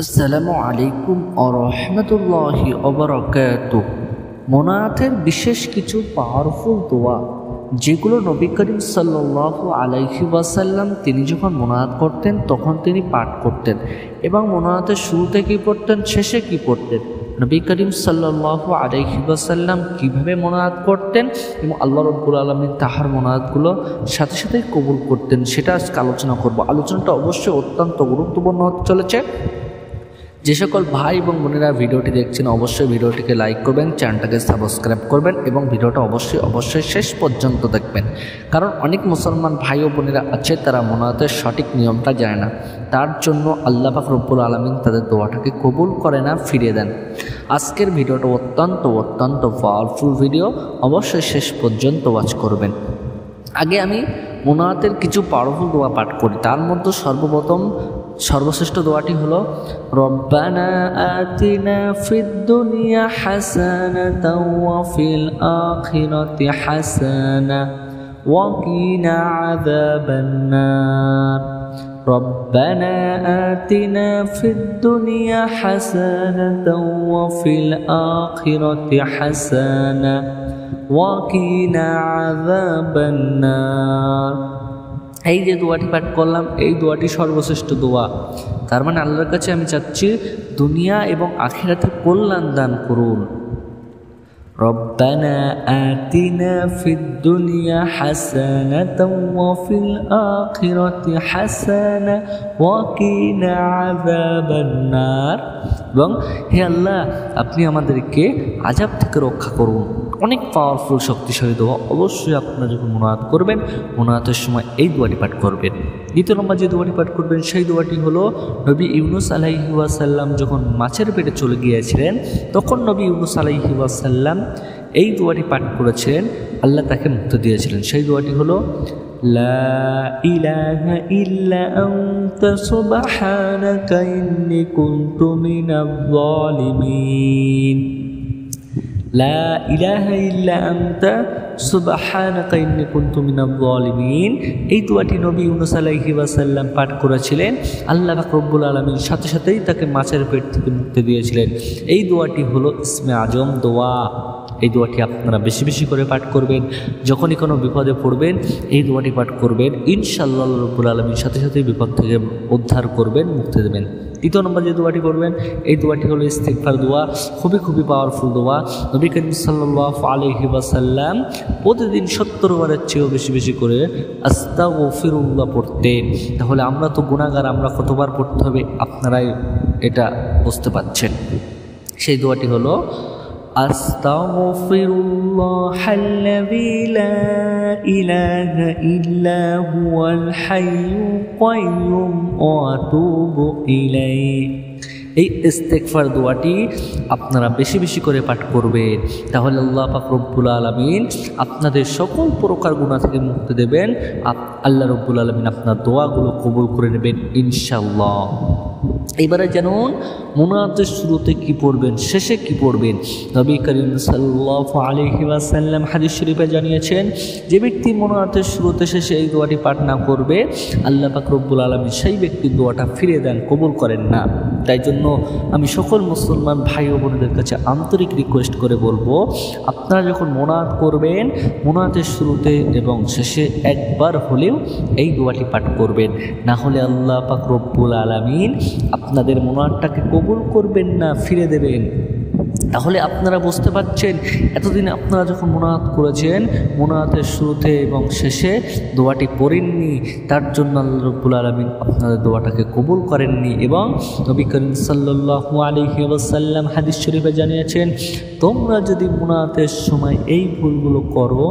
আসসালামু আলাইকুম আরহামতুল্লাহি ওয়াবারাকাতুহু। মোনাজাতের বিশেষ কিছু পাওয়ারফুল দোয়া যেগুলো নবী করিম সাল্লাল্লাহু আলাইহি ওয়াসাল্লাম তিনি যখন মোনাজাত করতেন তখন তিনি পাঠ করতেন, এবং মোনাজাতের শুরুতে কী পড়তেন, শেষে কী পড়তেন, নবী করিম সাল্লাল্লাহু আলাইহি ওয়াসাল্লাম কীভাবে মোনাজাত করতেন এবং আল্লাহ রাব্বুল আলামিন তাহার মোনাজাতগুলো সাথে সাথেই কবুল করতেন, সেটা আজকে আলোচনা করব। আলোচনাটা অবশ্যই অত্যন্ত গুরুত্বপূর্ণ হতে চলেছে। যে সকল ভাই এবং বোনেরা ভিডিওটি দেখছেন অবশ্যই ভিডিওটিকে লাইক করবেন, চ্যানেলটাকে সাবস্ক্রাইব করবেন এবং ভিডিওটা অবশ্যই শেষ পর্যন্ত দেখবেন। কারণ অনেক মুসলমান ভাই ও বোনেরা আছে তারা মোনাজাতের সঠিক নিয়মটা জানে না, তার জন্য আল্লাহ পাক রব্বুল আলামিন তাদের দোয়াটাকে কবুল করে না, ফিরিয়ে দেন। আজকের ভিডিওটা অত্যন্ত পাওয়ারফুল ভিডিও, অবশ্যই শেষ পর্যন্ত ওয়াচ করবেন। আগে আমি মোনাজাতের কিছু পাওয়ারফুল দোয়া পাঠ করি। তার মধ্যে সর্বশ্রেষ্ঠ দোয়াটি হলো রব্বানা আতিনা ফিদ দুনিয়া হাসানাতাও ওয়া ফিল আখিরাতি হাসানা ওয়া কিনা আযাবান নার। রব্বানা আতিনা ফিদ দুনিয়া হাসানাতাও ওয়া ফিল আখিরাতি হাসানা ওয়া কিনা আযাবান নার। এই যে দোয়াটি পাঠ করলাম, এই দোয়াটি সর্বশ্রেষ্ঠ দোয়া। তার মানে আল্লাহর কাছে আমি চাচ্ছি দুনিয়া এবং আখিরাতের কল্যাণ দান করুন। রব্বানা আতিনা ফিদ দুনিয়া হাসানাতাও ওয়া ফিল আখিরাতি হাসানা ওয়া কিনা আযাবান নার। এবং হে আল্লাহ, আপনি আমাদেরকে আযাব থেকে রক্ষা করুন। অনেক পাওয়ারফুল শক্তিশালী দোয়া। অবশ্যই আপনারা যখন মোনাজাত করবেন, মোনাজাতের সময় এই দোয়াটি পাঠ করবেন। দ্বিতীয় নম্বর যে দোয়াটি পাঠ করবেন সেই দোয়াটি হলো নবী ইউনুস আলাইহি ওয়াসাল্লাম যখন মাছের পেটে চলে গিয়েছিলেন তখন নবী ইউনুস আলাইহি ওয়াসাল্লাম এই দোয়াটি পাঠ করেছিলেন, আল্লাহ তাকে মুক্তি দিয়েছিলেন। সেই দোয়াটি হলো লা ইলাহা ইল্লা আনতা সুবহানাকা ইন্নী কুনতু মিনাজ জালিমিন। লা ইলাহা ইল্লা আনতা সুবহানাকা ইন্নী কুনতু মিনাজ জালিমিন। এই দোয়াটি নবী ইউনুস আলাইহি ওয়াসাল্লাম পাঠ করেছিলেন, আল্লাহ পাক রব্বুল আলামিন সাথে সাথেই তাকে মাছের পেট থেকে মুক্তি দিয়েছিলেন। এই দোয়াটি হলো ইসমে আজম দোয়া। এই দোয়াটি আপনারা বেশি বেশি করে পাঠ করবেন। যখনই কোনো বিপদে পড়বেন এই দোয়াটি পাঠ করবেন, ইনশাআল্লাহ আল্লাহ রাব্বুল আলামিন সাথে সাথেই বিপদ থেকে উদ্ধার করবেন, মুক্তি দেবেন। তৃতীয় নম্বর যে দোয়াটি করবেন এই দোয়াটি হলো ইস্তিগফার দোয়া। খুবই পাওয়ারফুল দোয়া। নবী করিম সাল্লাল্লাহু আলাইহি ওয়াসাল্লাম প্রতিদিন 70 বারের চেয়েও বেশি করে আস্তাগফিরুল্লাহ পড়তেন। তাহলে আমরা তো গুনাহগার, আমরা কতবার পড়তে হবে আপনারাই এটা বুঝতে পারছেন। সেই দোয়াটি হলো আস্তাগফিরুল্লাহাল্লাযী লা ইলাহা ইল্লা হুয়াল হাইয়ুল কাইয়্যুম ওয়া আতুবু ইলাইহি। এই ইস্তিগফার দোয়াটি আপনারা বেশি করে পাঠ করবেন, তাহলে আল্লাহ পাক রব্বুল আলামিন আপনাদের সকল প্রকার গুনাহ থেকে মুক্তি দেবেন। আল্লাহ রব্বুল আলামিন আপনার দোয়াগুলো কবুল করে নেবেন ইনশাআল্লাহ। এবারে জানুন মোনাজাতের শুরুতে কি পড়বেন, শেষে কি পড়বেন। নবী করিম সাল্লাল্লাহু আলাইহি ওয়াসাল্লাম হাদিস শরীফে জানিয়েছেন, যে ব্যক্তি মোনাজাতের শুরুতে শেষে এই দোয়াটি পাঠ না করবে আল্লাহ পাক রব্বুল আলামিন সেই ব্যক্তির দোয়াটা ফিরিয়ে দেন, কবুল করেন না। তাই জন্য আমি সকল মুসলমান ভাই ও বোনদের কাছে আন্তরিক রিকোয়েস্ট করে বলবো, আপনারা যখন মোনাজাত করবেন মোনাজাতের শুরুতে এবং শেষে একবার হলেও এই দোয়াটি পাঠ করবেন, না হলে আল্লাহ পাক রব্বুল আলামিন আপনাদের মোনাজাতটাকে কবুল করবেন না, ফিরে দেবেন। তাহলে আপনারা বুঝতে পারছেন, এতদিন আপনারা যখন মোনাজাত করেছেন মোনাজাতের শুরুতে এবং শেষে দোয়াটি পড়েননি, তার জন্য আল্লাহ রাব্বুল আলামিন আপনাদের দোয়াটাকে কবুল করেননি। এবং নবী করিম সাল্লাল্লাহু আলাইহি ওয়াসাল্লাম হাদিস শরীফে জানিয়েছেন, তোমরা যদি মোনাজাতের সময় এই ভুলগুলো করো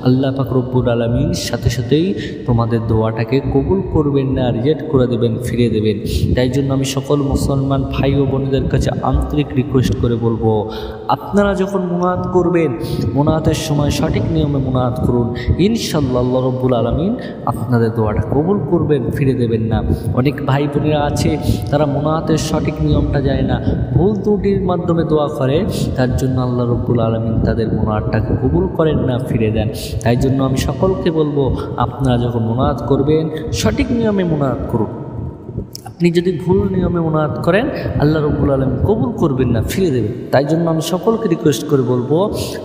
আল্লাহ পাক রব্বুল আলামিন সাথে সাথেই তোমাদের দোয়াটাকে কবুল করবেন না, রিজেক্ট করে দেবেন, ফিরে দেবেন। তাই জন্য আমি সকল মুসলমান ভাই ও বোনদের কাছে আন্তরিক রিকোয়েস্ট করে বলবো, আপনারা যখন মুনাজাত করবেন মুনাজাতের সময় সঠিক নিয়মে মুনাজাত করুন, ইনশাআল্লাহ আল্লাহ রাব্বুল আলামিন আপনাদের দোয়াটা কবুল করবেন, ফিরে দেবেন না। অনেক ভাই বোনেরা আছে তারা মুনাজাতের সঠিক নিয়মটা জানে না, ভুল ত্রুটির মাধ্যমে দোয়া করে, তার জন্য আল্লাহ রাব্বুল আলামিন তাদের মুনাজাতটাকে কবুল করেন না, ফিরে দেন। তাই জন্য আমি সকলকে বলবো, আপনারা যখন মুনাজাত করবেন সঠিক নিয়মে মুনাজাত করুন। আপনি যদি ভুল নিয়মে মুনাজাত করেন আল্লাহ রাব্বুল আলামিন কবুল করবেন না, ফিরে দেবেন। তাই জন্য আমি সকলকে রিকোয়েস্ট করে বলবো,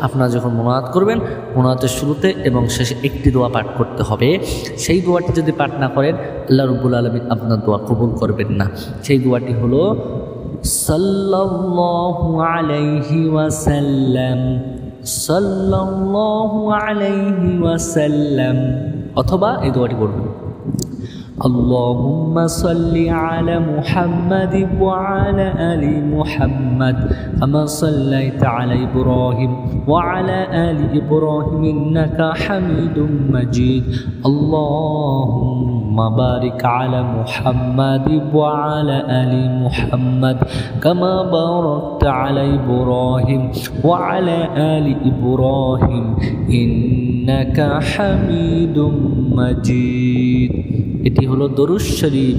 আপনারা যখন মুনাজাত করবেন মুনাজাতের শুরুতে এবং শেষে একটি দোয়া পাঠ করতে হবে। সেই দোয়াটি যদি পাঠ না করেন আল্লাহ রাব্বুল আলামিন আপনার দোয়া কবুল করবেন না। সেই দোয়াটি হলো সাল্লাল্লাহু আলাইহি ওয়াসাল্লাম, সাল্লাল্লাহু আলাইহি ওয়াসাল্লাম, অথবা এই দোয়াটি পড়বেন اللهم صل على محمد وعلى آل محمد كما صليت على إبراهيم وعلى آل إبراهيم إنك حميد مجيد اللهم بارك على محمد وعلى آل محمد كما باركت على إبراهيم وعلى آل إبراهيم إنك حميد مجيد। এটি হলো দরুদ শরীফ।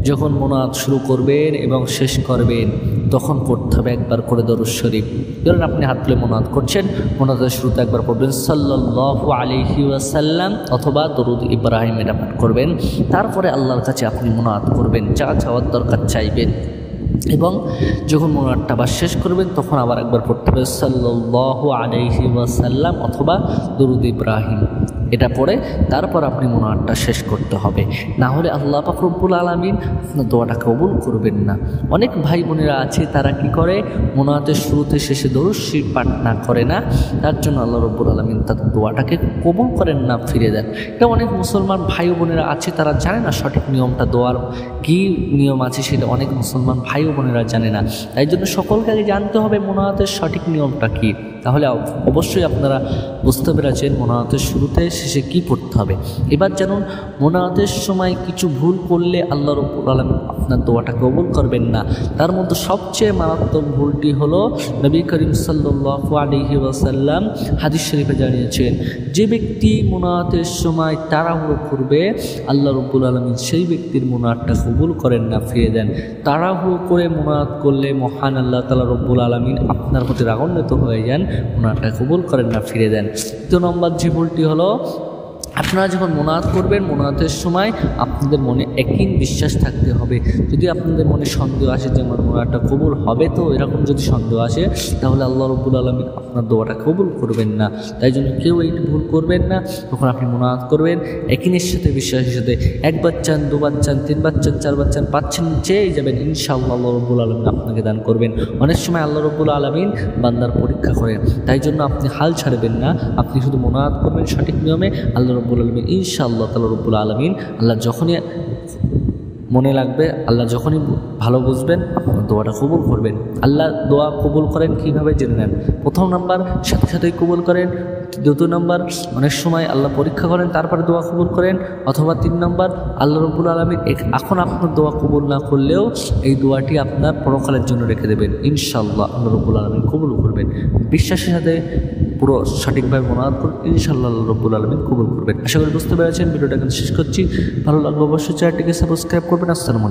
যখন মুনাজাত শুরু করবেন এবং শেষ করবেন তখন পড়তে হবে একবার করে দরুদ শরীফ। ধরুন আপনি হাত তুলে মুনাজাত করছেন, মুনাজাতের শুরুতে একবার পড়বেন সাল্লাল্লাহু আলাইহি ওয়াসাল্লাম অথবা দরুদ ইব্রাহিম এটা পাঠ করবেন। তারপরে আল্লাহর কাছে আপনি মুনাজাত করবেন, যা চাওয়ার দরকার চাইবেন, এবং যখন মুনাজাতটা আবার শেষ করবেন তখন আবার একবার পড়তে হবে সাল্লাল্লাহু আলাইহি ওয়াসাল্লাম অথবা দরুদ ইব্রাহিম। এটা পড়ে তারপর আপনি মুনাজাতটা শেষ করতে হবে, না হলে আল্লাহ পাক রব্বুল আলামিন আপনার দোয়াটা কবুল করবেন না। অনেক ভাই বোনেরা আছে তারা কি করে, মুনাজাতের শুরুতে শেষে দরুদ শরীফ পাঠ না করে না, তার জন্য আল্লাহ রব্বুল আলামিন তাদের দোয়াটাকে কবুল করেন না, ফিরে দেন। এটা অনেক মুসলমান ভাই বোনেরা আছে তারা জানে না সঠিক নিয়মটা, দোয়ার কী নিয়ম আছে সেটা অনেক মুসলমান ভাই বোনেরা জানে না। তাই জন্য সকলকে আগে জানতে হবে মুনাজাতের সঠিক নিয়মটা কী, তাহলে অবশ্যই আপনারা বুঝতে পেরেছেন মুনাজাতের শুরুতে শেষে কী পড়তে হবে। এবার জানুন, মুনাজাতের সময় কিছু ভুল করলে আল্লাহ রাব্বুল আলামিন আপনার দোয়াটা কবুল করবেন না। তার মধ্যে সবচেয়ে মারাত্মক ভুলটি হলো নবী করিম সাল্লাল্লাহু আলাইহি ওয়াসাল্লাম হাদিস শরীফে জানিয়েছেন, যে ব্যক্তি মুনাজাতের সময় তাড়াহুড়ো করবে আল্লাহ রাব্বুল আলামিন সেই ব্যক্তির মুনাজাতটা কবুল করেন না, ফিরে দেন। তাড়াহুড়ো করে মুনাজাত করলে মহান আল্লাহ তাআলা রাব্বুল আলামিন আপনার প্রতি রাগান্বিত হয়ে যান, মুনাজাতটা কবুল করেন না, ফিরে দেন। দ্বিতীয় নম্বর যে ভুলটি হলো, আপনারা যখন মুনাজাত করবেন মুনাজাতের সময় আপনাদের মনে একই বিশ্বাস থাকতে হবে। যদি আপনাদের মনে সন্দেহ আসে যে আমার মুনাজাতটা কবুল হবে, তো এরকম যদি সন্দেহ আসে তাহলে আল্লাহ রাব্বুল আলামিন আপনার দোয়াটা কবুল করবেন না। তাই জন্য কেউ এইটি ভুল করবেন না। যখন আপনি মুনাজাত করবেন একইনের সাথে বিশ্বাসের সাথে, একবার চান, দুবার চান, তিনবার চান, চারবার চান, পাচ্ছেন, চেয়ে যাবেন, ইনশাআল্লাহ আল্লাহ রাব্বুল আলামিন আপনাকে দান করবেন। অনেক সময় আল্লাহ রাব্বুল আলামিন বান্দার পরীক্ষা করেন, তাই জন্য আপনি হাল ছাড়বেন না। আপনি শুধু মুনাজাত করবেন সঠিক নিয়মে, আল্লাহ রাব্বুল আলামিন ইনশাআল্লাহ তাআলা রাব্বুল আলামিন আল্লাহ যখনই মনে লাগবে, আল্লাহ যখনই ভালো বুঝবেন আপনার দোয়াটা কবুল করবেন। আল্লাহ দোয়া কবুল করেন কীভাবে জেনে নেন। প্রথম নাম্বার সাথে সাথেই কবুল করেন, দ্বিতীয় নাম্বার অনেক সময় আল্লাহ পরীক্ষা করেন তারপরে দোয়া কবুল করেন, অথবা তিন নাম্বার আল্লাহ রাব্বুল আলামিন এখন আপনার দোয়া কবুল না করলেও এই দোয়াটি আপনার পরকালের জন্য রেখে দেবেন, ইনশাআল্লাহ আল্লাহ রাব্বুল আলামিন কবুল করবেন। বিশ্বাসের সাথে পুরো সঠিকভাবে মুনাজাত করুন, ইনশাআল্লাহ আল্লাহ রাব্বুল আলামিন কবুল করবেন। আশা করি বুঝতে পেরেছেন। ভিডিওটা এখানে শেষ করছি। ভালো লাগলে অবশ্যই চ্যানেলটিকে সাবস্ক্রাইব করবেন। আসসালামু আলাইকুম।